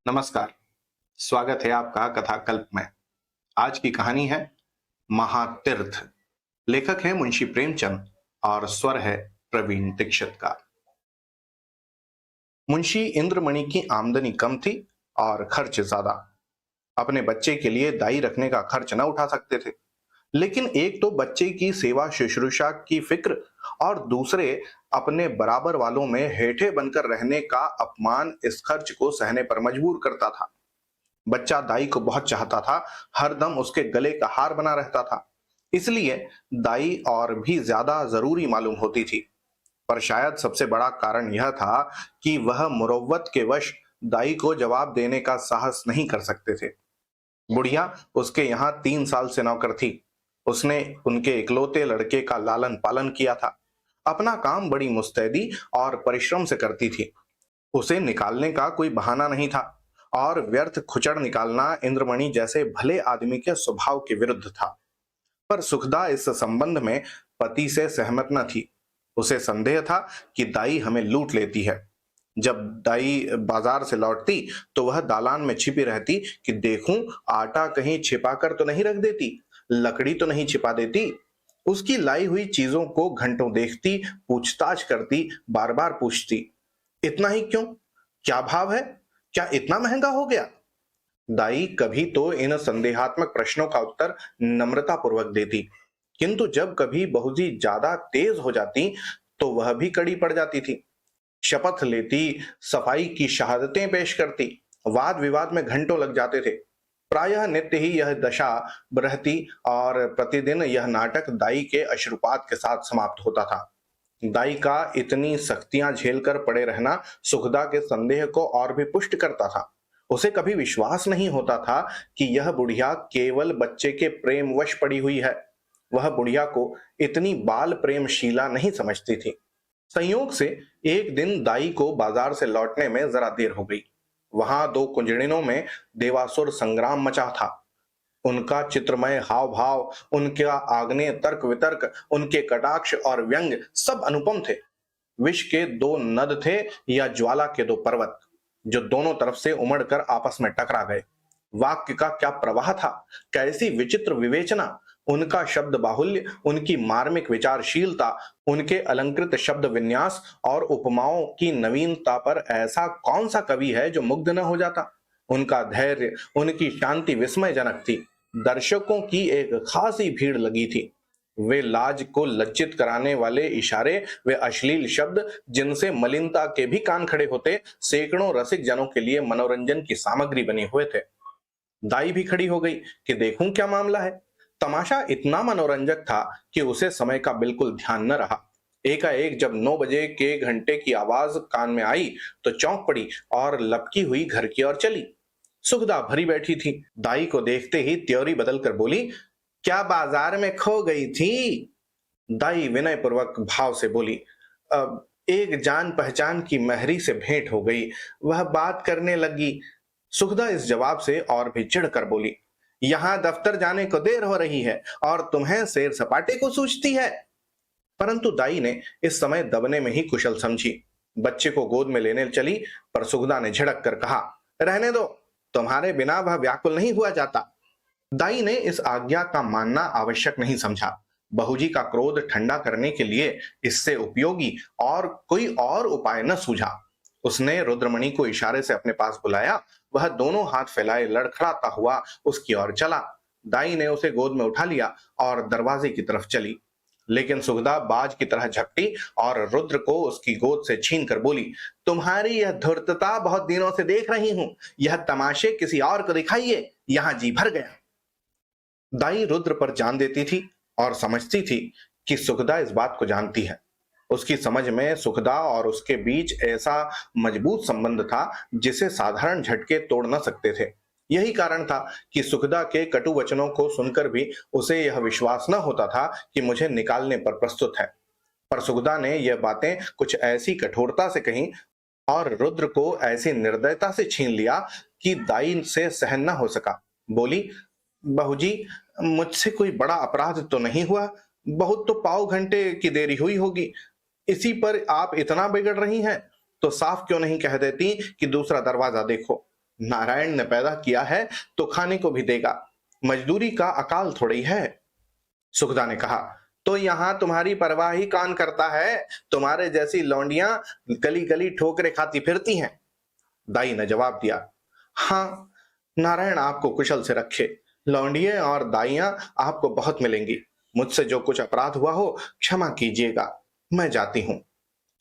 नमस्कार। स्वागत है आपका कथाकल्प में। आज की कहानी है महातीर्थ। लेखक है मुंशी प्रेमचंद और स्वर है प्रवीण दीक्षित का। मुंशी इंद्रमणि की आमदनी कम थी और खर्च ज्यादा। अपने बच्चे के लिए दाई रखने का खर्च न उठा सकते थे, लेकिन एक तो बच्चे की सेवा शुश्रूषा की फिक्र और दूसरे अपने बराबर वालों में हेठे बनकर रहने का अपमान इस खर्च को सहने पर मजबूर करता था। बच्चा दाई को बहुत चाहता था, हरदम उसके गले का हार बना रहता था, इसलिए दाई और भी ज्यादा जरूरी मालूम होती थी। पर शायद सबसे बड़ा कारण यह था कि वह मुरव्वत के वश दाई को जवाब देने का साहस नहीं कर सकते थे। बुढ़िया उसके यहाँ 3 साल से नौकर थी। उसने उनके इकलौते लड़के का लालन पालन किया था। अपना काम बड़ी मुस्तैदी और परिश्रम से करती थी। उसे निकालने का कोई बहाना नहीं था और व्यर्थ खुचड़ निकालना इंद्रमणि जैसे भले आदमी के स्वभाव के विरुद्ध था। पर सुखदा इस संबंध में पति से सहमत न थी। उसे संदेह था कि दाई हमें लूट लेती है। जब दाई बाजार से लौटती तो वह दालान में छिपी रहती कि देखूं आटा कहीं छिपाकर तो नहीं रख देती, लकड़ी तो नहीं छिपा देती। उसकी लाई हुई चीजों को घंटों देखती, पूछताछ करती, बार बार पूछती, इतना ही क्यों? क्या भाव है? क्या इतना महंगा हो गया? दाई कभी तो इन संदेहात्मक प्रश्नों का उत्तर नम्रता पूर्वक देती, किंतु जब कभी बहुजी ज्यादा तेज हो जाती तो वह भी कड़ी पड़ जाती थी। शपथ लेती, सफाई की शहादतें पेश करती, वाद विवाद में घंटों लग जाते थे। प्रायः नित्य ही यह दशा रहती और प्रतिदिन यह नाटक दाई के अश्रुपात के साथ समाप्त होता था। दाई का इतनी सख्तियां झेलकर पड़े रहना सुखदा के संदेह को और भी पुष्ट करता था। उसे कभी विश्वास नहीं होता था कि यह बुढ़िया केवल बच्चे के प्रेम वश पड़ी हुई है। वह बुढ़िया को इतनी बाल प्रेमशीला नहीं समझती थी। संयोग से एक दिन दाई को बाजार से लौटने में जरा देर हो गई। वहां दो कुंजड़िनों में देवासुर संग्राम मचा था। उनका चित्रमय हाव भाव, उनका आग्नेय तर्क वितर्क, उनके कटाक्ष और व्यंग सब अनुपम थे। विष के दो नद थे या ज्वाला के दो पर्वत, जो दोनों तरफ से उमड़कर आपस में टकरा गए। वाक्य का क्या प्रवाह था, कैसी विचित्र विवेचना! उनका शब्द बाहुल्य, उनकी मार्मिक विचारशीलता, उनके अलंकृत शब्द विन्यास और उपमाओं की नवीनता पर ऐसा कौन सा कवि है जो मुग्ध न हो जाता। उनका धैर्य, उनकी शांति विस्मयजनक थी। दर्शकों की एक खासी भीड़ लगी थी। वे लाज को लज्जित कराने वाले इशारे, वे अश्लील शब्द जिनसे मलिनता के भी कान खड़े होते, सैकड़ों रसिक जनों के लिए मनोरंजन की सामग्री बने हुए थे। दाई भी खड़ी हो गई कि देखूं क्या मामला है। तमाशा इतना मनोरंजक था कि उसे समय का बिल्कुल ध्यान न रहा। एकाएक जब 9 बजे के घंटे की आवाज कान में आई तो चौंक पड़ी और लपकी हुई घर की ओर चली। सुखदा भरी बैठी थी। दाई को देखते ही त्योरी बदलकर बोली, क्या बाजार में खो गई थी? दाई विनय पूर्वक भाव से बोली, अब एक जान पहचान की महरी से भेंट हो गई, वह बात करने लगी। सुखदा इस जवाब से और भी चिढ़कर बोली, यहां दफ्तर जाने को देर हो रही है और तुम्हें सैर सपाटे को सूझती है। परंतु दाई ने इस समय दबने में ही कुशल समझी। बच्चे को गोद में लेने चली, पर सुखदा ने झिड़क कर कहा, रहने दो, तुम्हारे बिना वह व्याकुल नहीं हुआ जाता। दाई ने इस आज्ञा का मानना आवश्यक नहीं समझा। बहूजी का क्रोध ठंडा करने के लिए इससे उपयोगी और कोई और उपाय न सूझा। उसने रुद्रमणि को इशारे से अपने पास बुलाया। वह दोनों हाथ फैलाए लड़खड़ाता हुआ उसकी ओर चला। दाई ने उसे गोद में उठा लिया और दरवाजे की तरफ चली, लेकिन सुखदा बाज की तरह झपटी और रुद्र को उसकी गोद से छीन कर बोली, तुम्हारी यह धूर्तता बहुत दिनों से देख रही हूं। यह तमाशे किसी और को दिखाइए, यहां जी भर गया। दाई रुद्र पर जान देती थी और समझती थी कि सुखदा इस बात को जानती है। उसकी समझ में सुखदा और उसके बीच ऐसा मजबूत संबंध था जिसे साधारण झटके तोड़ न सकते थे। यही कारण था कि सुखदा के कटु वचनों को सुनकर भी उसे यह विश्वास न होता था कि मुझे निकालने पर प्रस्तुत है। पर सुखदा ने यह बातें कुछ ऐसी कठोरता से कही और रुद्र को ऐसी निर्दयता से छीन लिया कि दाई से सहन न हो सका। बोली, बहूजी, मुझसे कोई बड़ा अपराध तो नहीं हुआ, बहुत तो पाव घंटे की देरी हुई होगी, इसी पर आप इतना बिगड़ रही हैं। तो साफ क्यों नहीं कह देती कि दूसरा दरवाजा देखो? नारायण ने पैदा किया है तो खाने को भी देगा, मजदूरी का अकाल थोड़ी है। सुखदा ने कहा, तो यहाँ तुम्हारी परवाह ही कौन करता है? तुम्हारे जैसी लौंडियां गली गली ठोकरे खाती फिरती हैं। दाई ने जवाब दिया, हाँ, नारायण आपको कुशल से रखे। लौंडिये और दाइयां आपको बहुत मिलेंगी। मुझसे जो कुछ अपराध हुआ हो क्षमा कीजिएगा, मैं जाती हूं।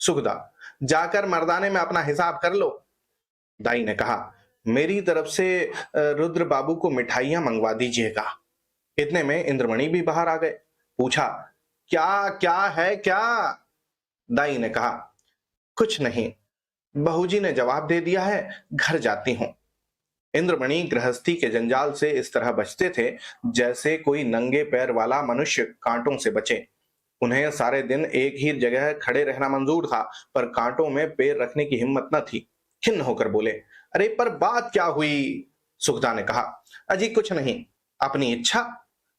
सुखदा, जाकर मर्दाने में अपना हिसाब कर लो। दाई ने कहा, मेरी तरफ से रुद्र बाबू को मिठाइयां मंगवा दीजिएगा। इतने में इंद्रमणि भी बाहर आ गए। पूछा, क्या क्या है क्या? दाई ने कहा, कुछ नहीं, बहूजी ने जवाब दे दिया है, घर जाती हूं। इंद्रमणि गृहस्थी के जंजाल से इस तरह बचते थे जैसे कोई नंगे पैर वाला मनुष्य कांटों से बचे। उन्हें सारे दिन एक ही जगह खड़े रहना मंजूर था, पर कांटों में पैर रखने की हिम्मत न थी। खिन्न होकर बोले, अरे पर बात क्या हुई? सुखदा ने कहा, अजी कुछ नहीं, अपनी इच्छा,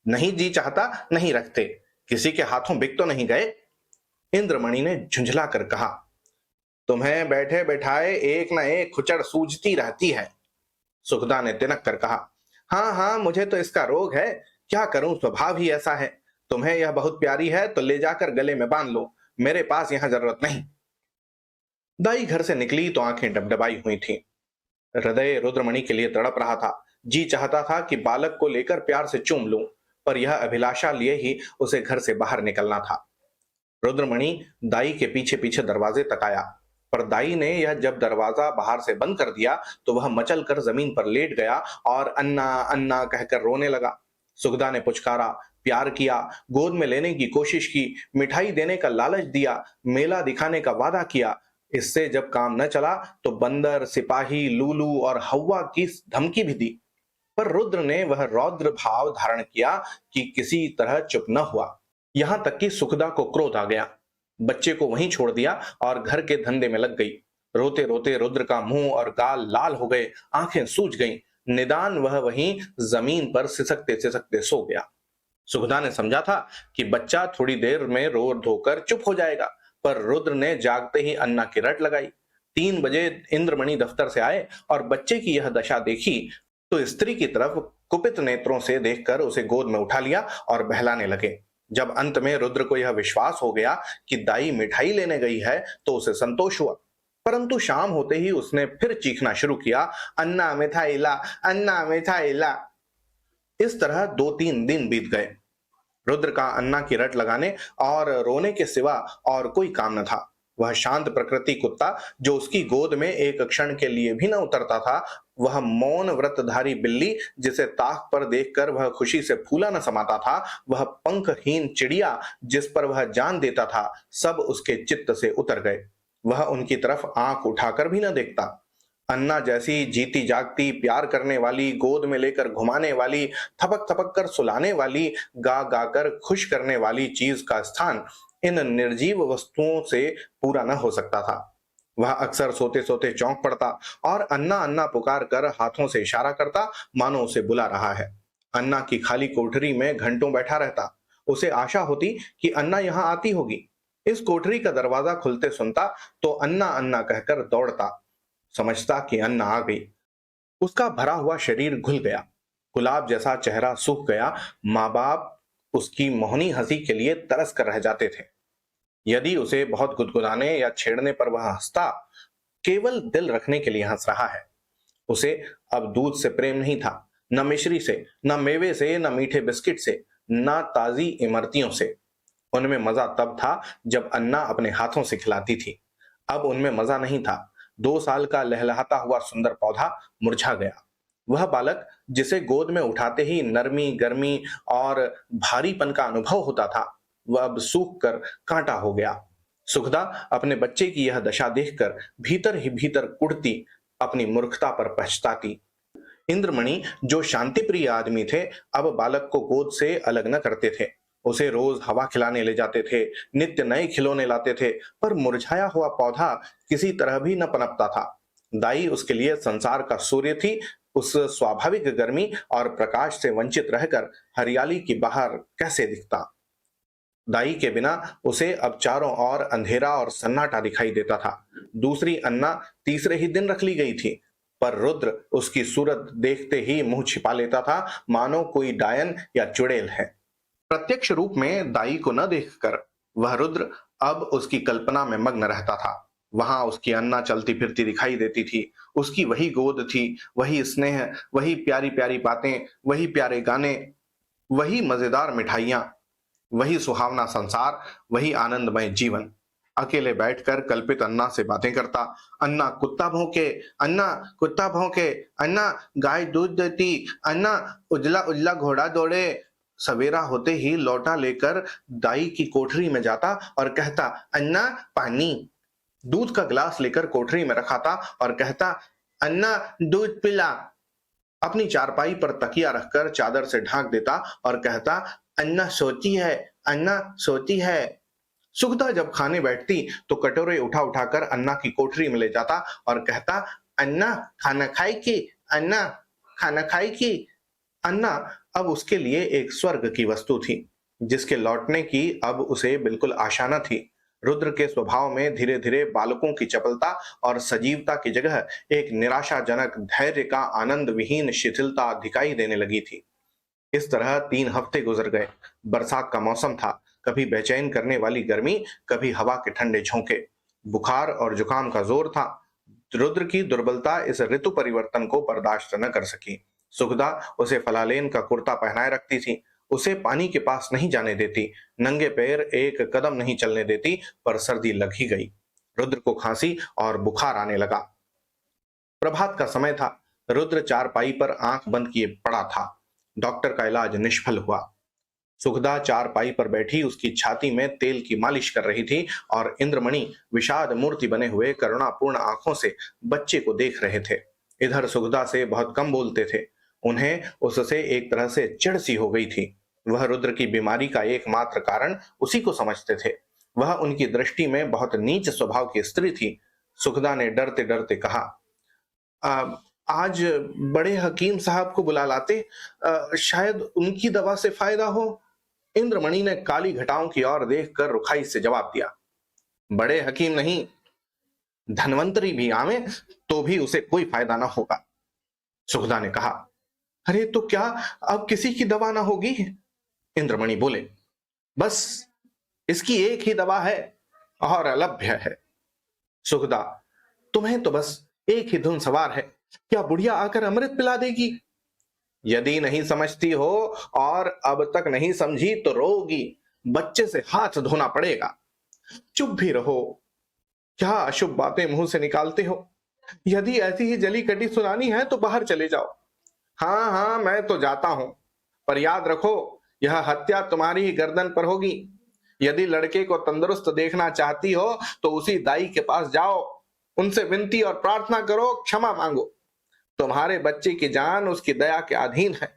नहीं जी चाहता नहीं रखते, किसी के हाथों बिक तो नहीं गए। इंद्रमणि ने झुंझला कर कहा, तुम्हें बैठे बैठाए एक न एक खुचड़ सूझती रहती है। सुखदा ने तिनक कर कहा, हाँ हाँ, मुझे तो इसका रोग है, क्या करूं, स्वभाव ही ऐसा है। तुम्हें यह बहुत प्यारी है तो ले जाकर गले में बांध लो, मेरे पास यहां जरूरत नहीं। दाई घर से निकली तो आंखें डबडबाई हुई थीं। हृदय रुद्रमणि के लिए तड़प रहा था। जी चाहता था कि बालक को लेकर प्यार से चूम लूं, पर यह अभिलाषा लिए ही उसे घर से बाहर निकलना था। रुद्रमणि दाई के पीछे पीछे दरवाजे तक आया, पर दाई ने यह जब दरवाजा बाहर से बंद कर दिया तो वह मचल कर जमीन पर लेट गया और अन्ना अन्ना कहकर रोने लगा। सुखदा ने पुचकारा, प्यार किया, गोद में लेने की कोशिश की, मिठाई देने का लालच दिया, मेला दिखाने का वादा किया। इससे जब काम न चला तो बंदर, सिपाही, लूलू और हवा की धमकी भी दी। पर रुद्र ने वह रौद्र भाव धारण किया कि किसी तरह चुप न हुआ। यहां तक कि सुखदा को क्रोध आ गया। बच्चे को वहीं छोड़ दिया और घर के धंधे में लग गई। रोते रोते रुद्र का मुंह और गाल लाल हो गए, आंखें सूज गईं। निदान वह वहीं जमीन पर सिसकते सिसकते सो गया। सुखदा ने समझा था कि बच्चा थोड़ी देर में रो धोकर चुप हो जाएगा, पर रुद्र ने जागते ही अन्ना की रट लगाई। 3 बजे इंद्रमणि दफ्तर से आए और बच्चे की यह दशा देखी तो स्त्री की तरफ कुपित नेत्रों से देखकर उसे गोद में उठा लिया और बहलाने लगे। जब अंत में रुद्र को यह विश्वास हो गया कि दाई मिठाई लेने गई है तो उसे संतोष हुआ, परंतु शाम होते ही उसने फिर चीखना शुरू किया, अन्ना मिठाई ला, अन्ना मिठाई ला। इस तरह 2-3 दिन बीत गए। रुद्र का अन्ना की रट लगाने और रोने के सिवा और कोई काम न था। वह शांत प्रकृति कुत्ता जो उसकी गोद में एक क्षण के लिए भी न उतरता था, वह मौन व्रतधारी बिल्ली जिसे ताक पर देखकर वह खुशी से फूला न समाता था, वह पंखहीन चिड़िया जिस पर वह जान देता था, सब उसके चित्त से उतर गए। वह उनकी तरफ आंख उठाकर भी न देखता। अन्ना जैसी जीती जागती, प्यार करने वाली, गोद में लेकर घुमाने वाली, थपक थपक कर सुलाने वाली, गा गा कर खुश करने वाली चीज का स्थान इन निर्जीव वस्तुओं से पूरा न हो सकता था। वह अक्सर सोते सोते चौंक पड़ता और अन्ना अन्ना पुकार कर हाथों से इशारा करता, मानो उसे बुला रहा है। अन्ना की खाली कोठरी में घंटों बैठा रहता। उसे आशा होती कि अन्ना यहाँ आती होगी। इस कोठरी का दरवाजा खुलते सुनता तो अन्ना अन्ना कहकर दौड़ता, समझता कि अन्ना आ गई। उसका भरा हुआ शरीर घुल गया, गुलाब जैसा चेहरा सूख गया। माँ बाप उसकी मोहनी हंसी के लिए तरस कर रह जाते थे। यदि उसे बहुत गुदगुदाने या छेड़ने पर वह हंसता, केवल दिल रखने के लिए हंस रहा है। उसे अब दूध से प्रेम नहीं था, न मिश्री से, न मेवे से, न मीठे बिस्किट से, न ताजी इमरतियों से। उनमें मजा तब था जब अन्ना अपने हाथों से खिलाती थी। अब उनमें मजा नहीं था। 2 साल का लहलहाता हुआ सुंदर पौधा मुरझा गया। वह बालक जिसे गोद में उठाते ही नरमी, गर्मी और भारीपन का अनुभव होता था, वह अब सूख कर कांटा हो गया। सुखदा अपने बच्चे की यह दशा देखकर भीतर ही भीतर कुढ़ती, अपनी मूर्खता पर पछताती। इंद्रमणि जो शांति प्रिय आदमी थे, अब बालक को गोद से अलग न करते थे। उसे रोज हवा खिलाने ले जाते थे, नित्य नए खिलौने लाते थे, पर मुरझाया हुआ पौधा किसी तरह भी न पनपता था। दाई उसके लिए संसार का सूर्य थी। उस स्वाभाविक गर्मी और प्रकाश से वंचित रहकर हरियाली की बाहर कैसे दिखता। दाई के बिना उसे अब चारों ओर अंधेरा और सन्नाटा दिखाई देता था। दूसरी अन्ना तीसरे ही दिन रख ली गई थी, पर रुद्र उसकी सूरत देखते ही मुंह छिपा लेता था, मानो कोई डायन या चुड़ैल है। प्रत्यक्ष रूप में दाई को न देखकर वह रुद्र अब उसकी कल्पना में मग्न रहता था। वहां उसकी अन्ना चलती फिरती दिखाई देती थी। उसकी वही गोद थी, वही स्नेह, वही प्यारी प्यारी बातें, वही प्यारे गाने, वही मजेदार मिठाइयां, वही सुहावना संसार, वही आनंदमय जीवन। अकेले बैठकर कल्पित अन्ना से बातें करता। अन्ना कुत्ता भौंके, अन्ना कुत्ता भौंके, अन्ना गाय दूध देती, अन्ना उजला उजला घोड़ा दौड़े। सवेरा होते ही लौटा लेकर दाई की कोठरी में जाता और कहता, अन्ना पानी। दूध का गिलास लेकर कोठरी में रखा था और कहता, अन्ना दूध पिला। अपनी चारपाई पर तकिया रखकर चादर से ढांक देता और कहता, अन्ना सोती है, अन्ना सोती है। सुगदा जब खाने बैठती तो कटोरे उठा उठाकर अन्ना की कोठरी में ले जाता और कहता, अन्ना खाना खाई की, अन्ना खाना खाई की। अन्ना अब उसके लिए एक स्वर्ग की वस्तु थी, जिसके लौटने की अब उसे बिल्कुल आशा न थी। रुद्र के स्वभाव में धीरे धीरे बालकों की चपलता और सजीवता की जगह एक निराशाजनक धैर्य का आनंद विहीन शिथिलता दिखाई देने लगी थी। इस तरह 3 हफ्ते गुजर गए। बरसात का मौसम था। कभी बेचैन करने वाली गर्मी, कभी हवा के ठंडे झोंके। बुखार और जुकाम का जोर था। रुद्र की दुर्बलता इस ऋतु परिवर्तन को बर्दाश्त न कर सकी। सुखदा उसे फलालेन का कुर्ता पहनाए रखती थी, उसे पानी के पास नहीं जाने देती, नंगे पैर एक कदम नहीं चलने देती, पर सर्दी लग ही गई। रुद्र को खांसी और बुखार आने लगा। प्रभात का समय था। रुद्र चारपाई पर आंख बंद किए पड़ा था। डॉक्टर का इलाज निष्फल हुआ। सुखदा चारपाई पर बैठी उसकी छाती में तेल की मालिश कर रही थी और इंद्रमणि विषाद मूर्ति बने हुए करुणापूर्ण आंखों से बच्चे को देख रहे थे। इधर सुखदा से बहुत कम बोलते थे। उन्हें उससे एक तरह से चिढ़ सी हो गई थी। वह रुद्र की बीमारी का एकमात्र कारण उसी को समझते थे। वह उनकी दृष्टि में बहुत नीच स्वभाव की स्त्री थी। सुखदा ने डरते डरते कहा, "आ, आज बड़े हकीम साहब को बुला लाते, शायद उनकी दवा से फायदा हो।" इंद्रमणि ने काली घटाओं की ओर देखकर रुखाई से जवाब दिया, "बड़े हकीम नहीं, धनवंतरी भी आवे तो भी उसे कोई फायदा ना होगा।" सुखदा ने कहा, "अरे तो क्या अब किसी की दवा ना होगी?" इंद्रमणि बोले, "बस इसकी एक ही दवा है और अलभ्य है।" सुखदा, "तुम्हें तो बस एक ही धुन सवार है, क्या बुढ़िया आकर अमृत पिला देगी?" "यदि नहीं समझती हो और अब तक नहीं समझी तो रोगी, बच्चे से हाथ धोना पड़ेगा।" "चुप भी रहो, क्या अशुभ बातें मुंह से निकालते हो? यदि ऐसी ही जली कटी सुनानी है तो बाहर चले जाओ।" "हाँ हाँ, मैं तो जाता हूं, पर याद रखो, यह हत्या तुम्हारी ही गर्दन पर होगी। यदि लड़के को तंदुरुस्त देखना चाहती हो तो उसी दाई के पास जाओ, उनसे विनती और प्रार्थना करो, क्षमा मांगो। तुम्हारे बच्चे की जान उसकी दया के अधीन है।"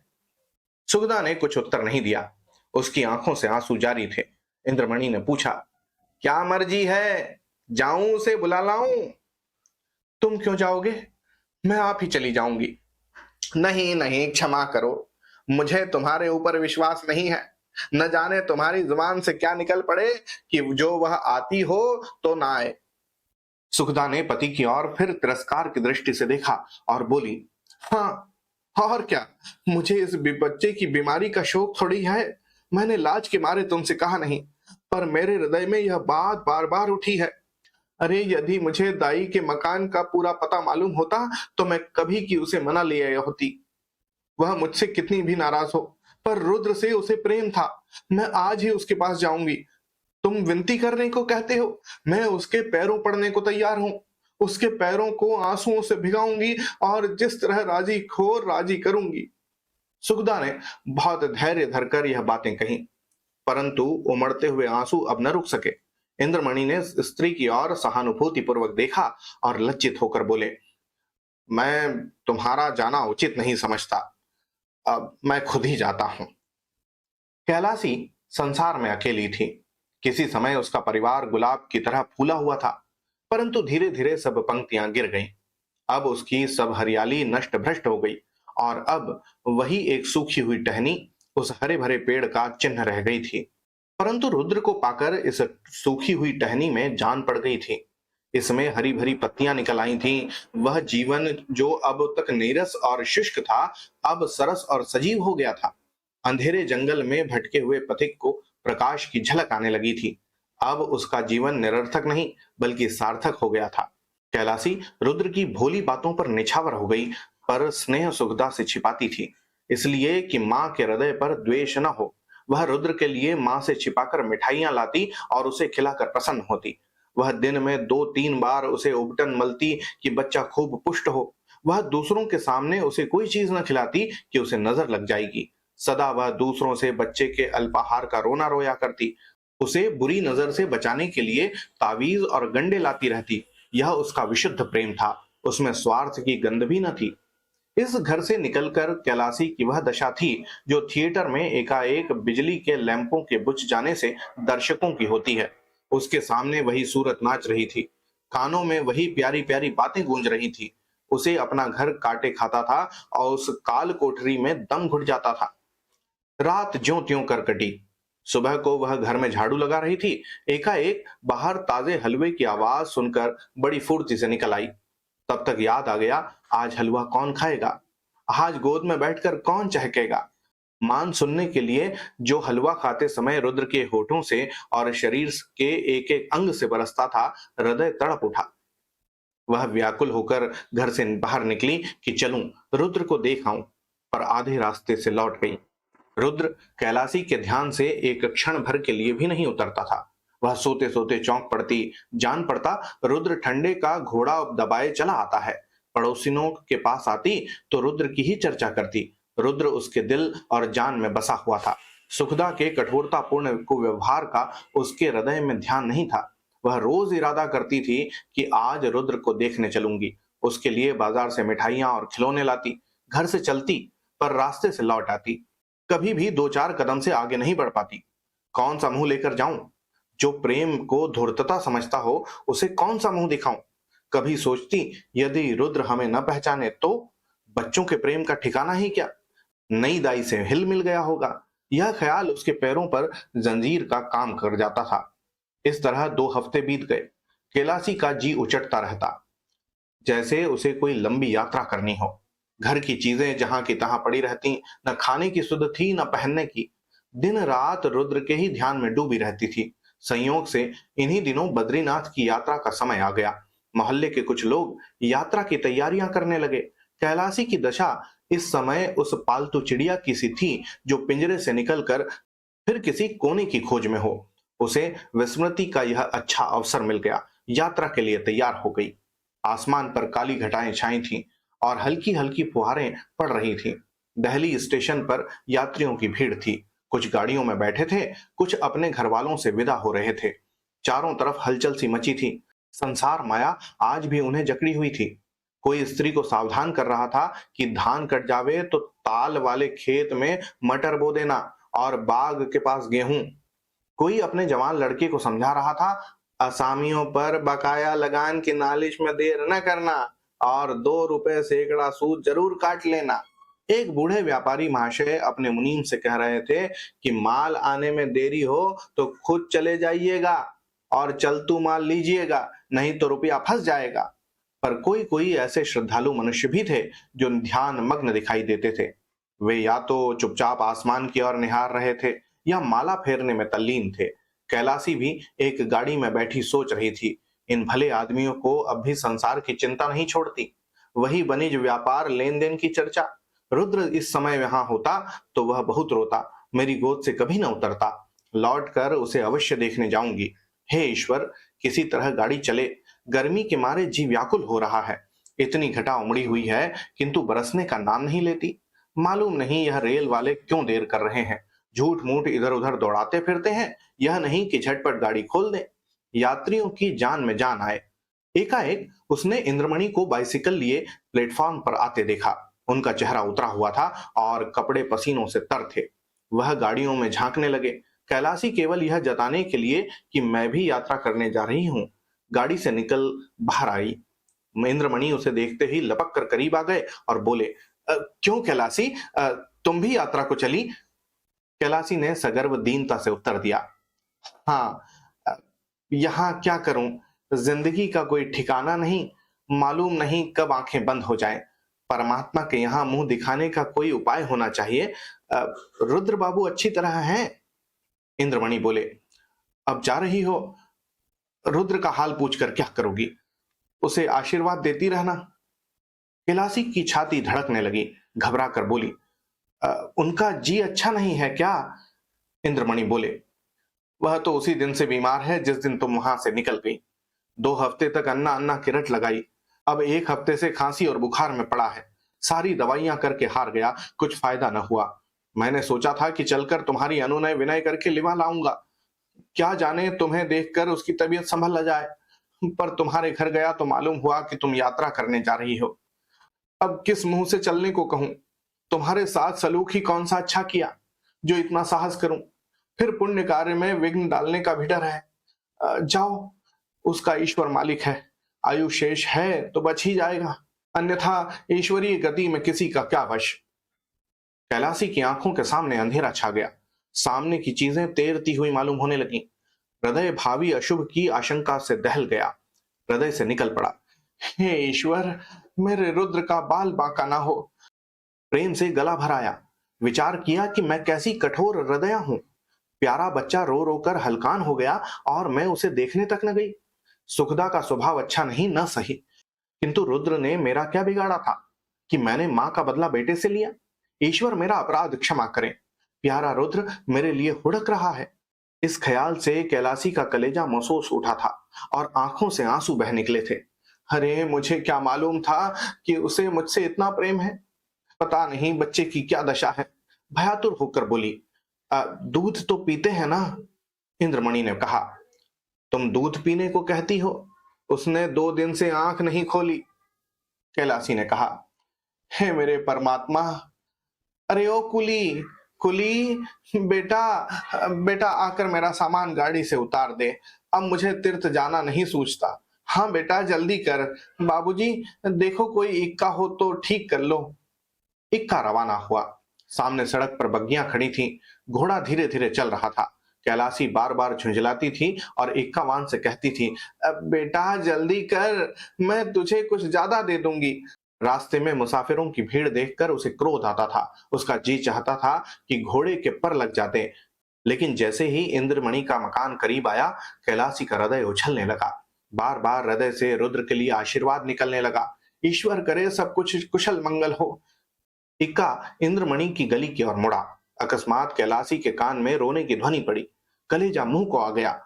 सुगदा ने कुछ उत्तर नहीं दिया। उसकी आंखों से आंसू जारी थे। इंद्रमणि ने पूछा, "क्या मर्जी है, जाऊं उसे बुला लाऊं?" "तुम क्यों जाओगे? मैं आप ही चली जाऊंगी।" "नहीं नहीं, क्षमा करो, मुझे तुम्हारे ऊपर विश्वास नहीं है। न जाने तुम्हारी जुबान से क्या निकल पड़े कि जो वह आती हो तो ना आए।" सुखदा ने पति की ओर फिर तिरस्कार की दृष्टि से देखा और बोली, "हाँ, और क्या, मुझे इस बच्चे की बीमारी का शोक थोड़ी है। मैंने लाज के मारे तुमसे कहा नहीं, पर मेरे हृदय में यह बात बार बार उठी है। अरे यदि मुझे दाई के मकान का पूरा पता मालूम होता तो मैं कभी की उसे मना ले आई होती। वह मुझसे कितनी भी नाराज हो, पर रुद्र से उसे प्रेम था। मैं आज ही उसके पास जाऊंगी। तुम विनती करने को कहते हो, मैं उसके पैरों पड़ने को तैयार हूं। उसके पैरों को आंसुओं से भिगाऊंगी और जिस तरह राजी खोर राजी करूंगी।" सुगदा ने बहुत धैर्य धरकर यह बातें कही, परंतु उमड़ते हुए आंसू अब न रुक सके। इंद्रमणि ने स्त्री की ओर सहानुभूति पूर्वक देखा और लज्जित होकर बोले, "मैं तुम्हारा जाना उचित नहीं समझता, अब मैं खुद ही जाता हूं।" कैलासी संसार में अकेली थी। किसी समय उसका परिवार गुलाब की तरह फूला हुआ था, परंतु धीरे धीरे सब पंक्तियां गिर गईं। अब उसकी सब हरियाली नष्ट भ्रष्ट हो गई और अब वही एक सूखी हुई टहनी उस हरे भरे पेड़ का चिन्ह रह गई थी। परंतु रुद्र को पाकर इस सूखी हुई टहनी में जान पड़ गई थी। इसमें हरी भरी पत्तियां निकल आई थीं। वह जीवन जो अब तक नीरस और शुष्क था, अब सरस और सजीव हो गया था। अंधेरे जंगल में भटके हुए पथिक को प्रकाश की झलक आने लगी थी। अब उसका जीवन निरर्थक नहीं, बल्कि सार्थक हो गया था। कैलासी रुद्र की भोली बातों पर निछावर हो गई, पर स्नेह सुखदा से छिपाती थी, इसलिए कि मां के हृदय पर द्वेष न हो। वह रुद्र के लिए मां से छिपाकर मिठाइयां लाती और उसे खिलाकर प्रसन्न होती। वह दिन में 2-3 बार उसे उबटन मलती कि बच्चा खूब पुष्ट हो। वह दूसरों के सामने उसे कोई चीज न खिलाती कि उसे नजर लग जाएगी। सदा वह दूसरों से बच्चे के अल्पाहार का रोना रोया करती। उसे बुरी नजर से बचाने के लिए तावीज और गंडे लाती रहती। यह उसका विशुद्ध प्रेम था, उसमें स्वार्थ की गंध भी न थी। इस घर से निकलकर कैलासी की वह दशा थी जो थिएटर में एकाएक बिजली के लैंपों के बुझ जाने से दर्शकों की होती है। उसके सामने वही सूरत नाच रही थी, कानों में वही प्यारी प्यारी बातें गूंज रही थी। उसे अपना घर काटे खाता था और उस काल कोठरी में दम घुट जाता था। रात ज्यों त्यों कर कटी। सुबह को वह घर में झाड़ू लगा रही थी। एकाएक बाहर ताजे हलवे की आवाज सुनकर बड़ी फुर्ती से निकल आई। तब तक याद आ गया, आज हलवा कौन खाएगा, आज गोद में बैठकर कौन चहकेगा। मान सुनने के लिए जो हलवा खाते समय रुद्र के होठों से और शरीर के एक एक अंग से बरसता था, हृदय तड़प उठा। वह व्याकुल होकर घर से बाहर निकली कि चलूं, रुद्र को देख आऊं, पर आधे रास्ते से लौट गई। रुद्र कैलासी के ध्यान से एक क्षण भर के लिए भी नहीं उतरता था। वह सोते सोते चौंक पड़ती। जान पड़ता रुद्र ठंडे का घोड़ा दबाए चला आता है। पड़ोसिनों के पास आती तो रुद्र की ही चर्चा करती। रुद्र उसके दिल और जान में बसा हुआ था। सुखदा के कठोरतापूर्ण कुव्यवहार का उसके हृदय में ध्यान नहीं था। वह रोज इरादा करती थी कि आज रुद्र को देखने चलूंगी। उसके लिए बाजार से मिठाइयां और खिलौने लाती, घर से चलती, पर रास्ते से लौट आती। कभी भी 2-4 कदम से आगे नहीं बढ़ पाती। कौन सा मुंह लेकर जाऊं? जो प्रेम को धूर्तता समझता हो, उसे कौन सा मुंह दिखाऊं? कभी सोचती, यदि रुद्र हमें न पहचाने तो बच्चों के प्रेम का ठिकाना ही क्या? नई दाई से हिल मिल गया होगा। यह ख्याल उसके पैरों पर जंजीर का काम कर जाता था। इस तरह 2 हफ्ते बीत गए। कैलासी का जी उचटता रहता, जैसे उसे कोई लंबी यात्रा करनी हो। घर की चीजें जहां की तहां पड़ी रहती, न खाने की सुध थी न पहनने की। दिन रात रुद्र के ही ध्यान में डूबी रहती थी। संयोग से इन्हीं दिनों बद्रीनाथ की यात्रा का समय आ गया। मोहल्ले के कुछ लोग यात्रा की तैयारियां करने लगे। कैलासी की दशा इस समय उस पालतू चिड़िया की सी थी जो पिंजरे से निकलकर फिर किसी कोने की खोज में हो। उसे विस्मृति का यह अच्छा अवसर मिल गया। यात्रा के लिए तैयार हो गई। आसमान पर काली घटाएं छाई थीं और हल्की हल्की फुहारें पड़ रही थीं। दिल्ली स्टेशन पर यात्रियों की भीड़ थी। कुछ गाड़ियों में बैठे थे, कुछ अपने घर वालों से विदा हो रहे थे। चारों तरफ हलचल सी मची थी। संसार माया आज भी उन्हें जकड़ी हुई थी। कोई स्त्री को सावधान कर रहा था कि धान कट जावे तो ताल वाले खेत में मटर बो देना और बाग के पास गेहूं। कोई अपने जवान लड़के को समझा रहा था, असामियों पर बकाया लगान की नालिश में देर न करना और 2 रुपए सैकड़ा सूद जरूर काट लेना। एक बूढ़े व्यापारी महाशय अपने मुनीम से कह रहे थे कि माल आने में देरी हो तो खुद चले जाइएगा और चलतू माल लीजिएगा, नहीं तो रुपया फंस जाएगा। पर कोई कोई ऐसे श्रद्धालु मनुष्य भी थे जो ध्यान मग्न दिखाई देते थे। वे या तो चुपचाप आसमान की ओर निहार रहे थे या माला फेरने में तल्लीन थे। कैलासी भी एक गाड़ी में बैठी सोच रही थी, इन भले आदमियों को अब भी संसार की चिंता नहीं छोड़ती। वही वनिज व्यापार लेन देन की चर्चा। रुद्र इस समय यहाँ होता तो वह बहुत रोता, मेरी गोद से कभी न उतरता। लौट कर उसे अवश्य देखने जाऊंगी। हे ईश्वर, किसी तरह गाड़ी चले। गर्मी के मारे जी व्याकुल हो रहा है। इतनी घटा उमड़ी हुई है किंतु बरसने का नाम नहीं लेती। मालूम नहीं यह रेल वाले क्यों देर कर रहे हैं। झूठ मूठ इधर उधर दौड़ाते फिरते हैं। यह नहीं कि झटपट गाड़ी खोल दें, यात्रियों की जान में जान आए। एकाएक उसने इंद्रमणि को बाइसिकल लिए प्लेटफॉर्म पर आते देखा। उनका चेहरा उतरा हुआ था और कपड़े पसीनों से तर थे। वह गाड़ियों में झांकने लगे। कैलासी केवल यह जताने के लिए कि मैं भी यात्रा करने जा रही हूँ, गाड़ी से निकल बाहर आई। इंद्रमणि उसे देखते ही लपक कर करीब आ गए और बोले, क्यों कैलासी, तुम भी यात्रा को चली?" कैलासी ने सगर्व दीनता से उत्तर दिया, हाँ, यहाँ क्या करूं? जिंदगी का कोई ठिकाना नहीं, मालूम नहीं कब आंखें बंद हो जाएं। परमात्मा के यहाँ मुंह दिखाने का कोई उपाय होना चाहिए। रुद्र बाबू अच्छी तरह हैं? इंद्रमणि बोले। अब जा रही हो? रुद्र का हाल पूछकर क्या करोगी? उसे आशीर्वाद देती रहना। कैलाशी की छाती धड़कने लगी, घबरा कर बोली, उनका जी अच्छा नहीं है क्या? इंद्रमणि बोले, वह तो उसी दिन से बीमार है जिस दिन तुम वहां से निकल गई। 2 हफ्ते तक अन्ना अन्ना की रट लगाई। अब 1 हफ्ते से खांसी और बुखार में पड़ा है। सारी दवाइयां करके हार गया, कुछ फायदा न हुआ। मैंने सोचा था कि चलकर तुम्हारी अनुनय विनय करके लिवा लाऊंगा। क्या जाने तुम्हें देखकर उसकी तबीयत संभल न जाए। पर तुम्हारे घर गया तो मालूम हुआ कि तुम यात्रा करने जा रही हो। अब किस मुंह से चलने को कहूं? तुम्हारे साथ सलूक ही कौन सा अच्छा किया जो इतना साहस करूं? फिर पुण्य कार्य में विघ्न डालने का भी डर है। जाओ, उसका ईश्वर मालिक है। आयु शेष है तो बच ही जाएगा, अन्यथा ईश्वरीय गति में किसी का क्या वश। कैलाशी की आंखों के सामने अंधेरा छा गया। सामने की चीजें तैरती हुई मालूम होने लगी। हृदय भावी अशुभ की आशंका से दहल गया। हृदय से निकल पड़ा, हे ईश्वर, मेरे रुद्र का बाल बांका ना हो। प्रेम से गला भराया। विचार किया कि मैं कैसी कठोर हृदया हूं। प्यारा बच्चा रो रो कर हलकान हो गया और मैं उसे देखने तक न गई। सुखदा का स्वभाव अच्छा नहीं, न सही, किंतु रुद्र ने मेरा क्या बिगाड़ा था कि मैंने मां का बदला बेटे से लिया? ईश्वर मेरा अपराध क्षमा करें। प्यारा रुद्र मेरे लिए हुड़क रहा है। इस ख्याल से कैलाशी का कलेजा महसूस उठा था और आंखों से आंसू बह निकले थे। अरे, मुझे क्या मालूम था कि उसे मुझसे इतना प्रेम है। पता नहीं बच्चे की क्या दशा है। भयातुर होकर बोली, दूध तो पीते हैं ना? इंद्रमणि ने कहा। तुम दूध पीने को कहती हो? उसने 2 दिन से आंख नहीं खोली। कैलाशी ने कहा, हे मेरे परमात्मा। अरे ओ कुली, कुली, बेटा, बेटा आकर मेरा सामान गाड़ी से उतार दे। अब मुझे तीर्थ जाना नहीं सूझता। हाँ बेटा, जल्दी कर। बाबूजी, देखो कोई इक्का हो तो ठीक कर लो। इक्का रवाना हुआ। सामने सड़क पर बग्गियां खड़ी थीं। घोड़ा धीरे धीरे चल रहा था। कैलाशी बार बार झुंझलाती थी और इक्का वान से कहती थी, बेटा जल्दी कर, मैं तुझे कुछ ज्यादा दे दूंगी। रास्ते में मुसाफिरों की भीड़ देखकर उसे क्रोध आता था। उसका जी चाहता था कि घोड़े के पर लग जाते। लेकिन जैसे ही इंद्रमणि का मकान करीब आया, कैलाशी का हृदय उछलने लगा। बार बार हृदय से रुद्र के लिए आशीर्वाद निकलने लगा। ईश्वर करे सब कुछ कुशल मंगल हो। इक्का इंद्रमणि की गली की ओर मुड़ा। अकस्मात कैलाशी के कान में रोने की ध्वनि पड़ी। कलेजा मुंह को आ गया।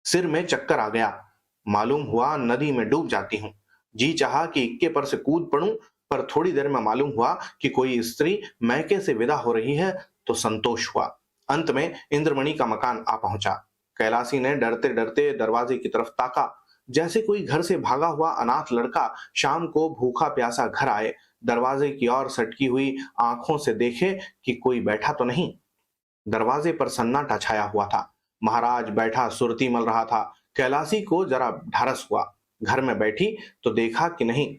सिर में चक्कर आ गया। मालूम हुआ नदी में डूब जाती हूँ। जी चाहा कि इक्के पर से कूद पड़ूं, पर थोड़ी देर में मालूम हुआ कि कोई स्त्री मैके से विदा हो रही है, तो संतोष हुआ। अंत में इंद्रमणि का मकान आ पहुंचा। कैलाशी ने डरते डरते दरवाजे की तरफ ताका, जैसे कोई घर से भागा हुआ अनाथ लड़का शाम को भूखा प्यासा घर आए, दरवाजे की ओर सटकी हुई आंखों से देखे कि कोई बैठा तो नहीं। दरवाजे पर सन्नाटा छाया हुआ था। महाराज बैठा सुरती मल रहा था। कैलाशी को जरा ढारस हुआ। घर में बैठी तो देखा कि नहीं,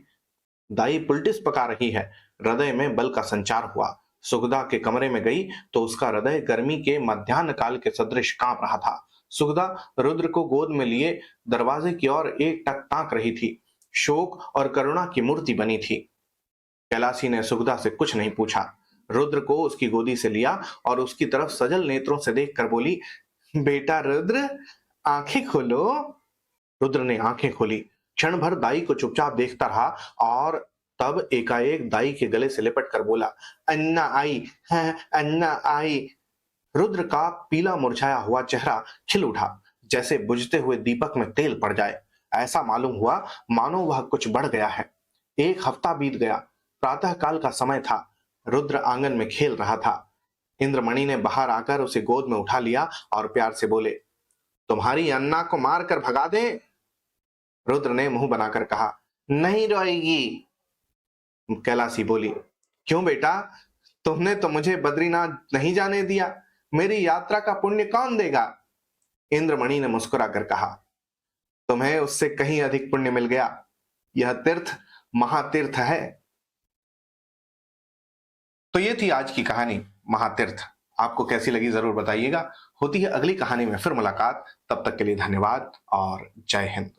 दाई पुलटिस पका रही है। हृदय में बल का संचार हुआ। सुगदा के कमरे में गई तो उसका हृदय गर्मी के मध्याह्न काल के सदृश कांप रहा था। सुगदा रुद्र को गोद में लिए दरवाजे की ओर एक टक ताक रही थी। शोक और करुणा की मूर्ति बनी थी। कैलाशी ने सुगदा से कुछ नहीं पूछा। रुद्र को उसकी गोदी से लिया और उसकी तरफ सजल नेत्रों से देखकर बोली, बेटा रुद्र, आंखें खोलो। रुद्र ने आंखें खोली। क्षण भर दाई को चुपचाप देखता रहा और तब एकाएक दाई के गले से लिपट कर बोला, अन्ना आई है, अन्ना आई। रुद्र का पीला मुरझाया हुआ चेहरा खिल उठा, जैसे बुझते हुए दीपक में तेल पड़ जाए। ऐसा मालूम हुआ मानो वह कुछ बढ़ गया है। 1 हफ्ता बीत गया। प्रातः काल का समय था। रुद्र आंगन में खेल रहा था। इंद्रमणि ने बाहर आकर उसे गोद में उठा लिया और प्यार से बोले, तुम्हारी अन्ना को मार कर भगा दे। रुद्र ने मुंह बनाकर कहा, नहीं रोएगी। कैलाशी बोली, क्यों बेटा, तुमने तो मुझे बद्रीनाथ नहीं जाने दिया। मेरी यात्रा का पुण्य कौन देगा? इंद्रमणि ने मुस्कुराकर कहा, तुम्हें उससे कहीं अधिक पुण्य मिल गया। यह तीर्थ महातीर्थ है। तो ये थी आज की कहानी महातीर्थ। आपको कैसी लगी जरूर बताइएगा होती है अगली कहानी में फिर मुलाकात। तब तक के लिए धन्यवाद और जय हिंद।